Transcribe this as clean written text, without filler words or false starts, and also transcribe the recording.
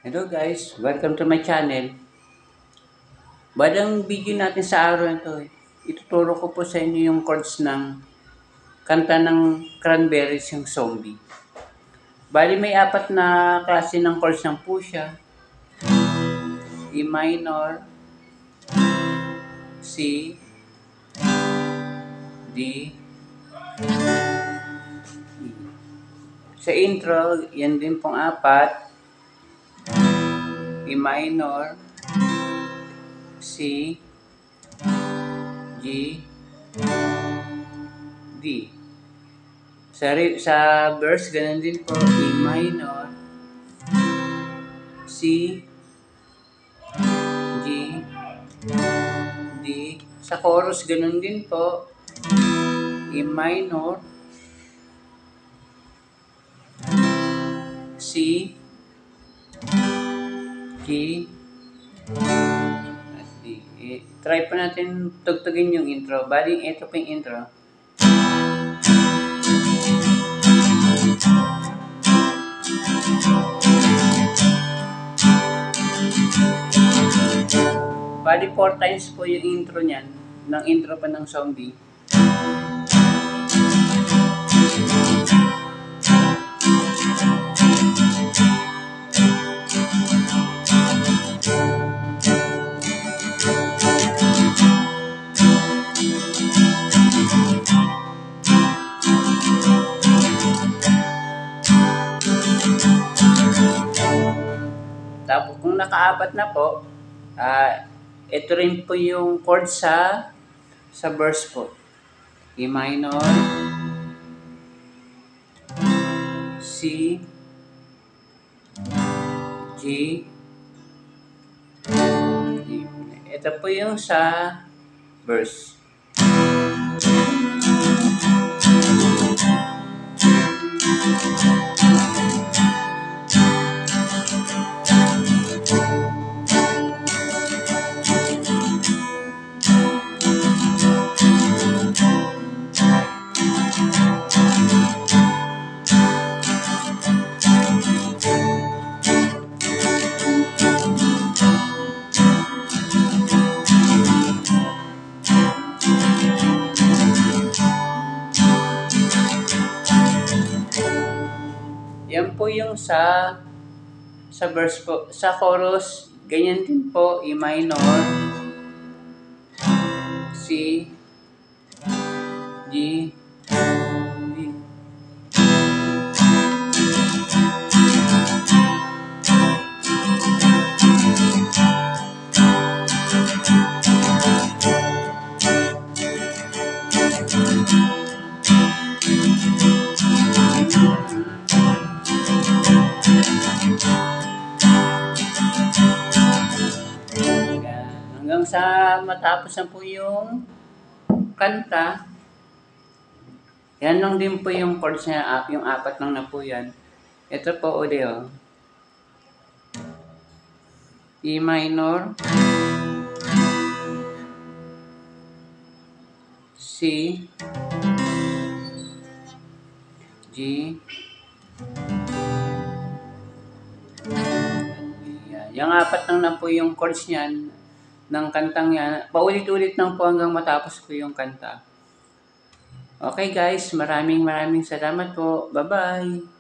Hello guys, welcome to my channel. Badang video natin sa araw na ito, ituturo ko po sa inyo yung chords ng kanta ng Cranberries yung Zombie. Bali may apat na klase ng chords ng po siya. E minor, C, D, E. Sa intro, yan din pong apat. E minor, C, G, D. Sa verse, ganun din po. E minor, C, G, D. Sa chorus, ganun din po. E minor, C, G, at D. Try po natin tugtugin yung intro. Bali, ito po yung intro. Bali, 4 times po yung intro niyan. Ng intro pa ng Zombie. Tapos kung nakaapat na po, ito rin po yung chord sa verse po. E minor, C, G, D. Ito po yung sa verse. Yan po yung sa verse po. Sa chorus, ganyan din po. E minor, C, G, D. Hanggang sa matapos na po yung kanta, yan lang din po yung chords niya, yung apat lang na po yan. Ito po ulit oh. E minor, C, G, yung apat lang na po yung chords niyan ng kantang yan. Paulit-ulit lang po hanggang matapos po yung kanta. Okay guys, maraming salamat po. Bye-bye!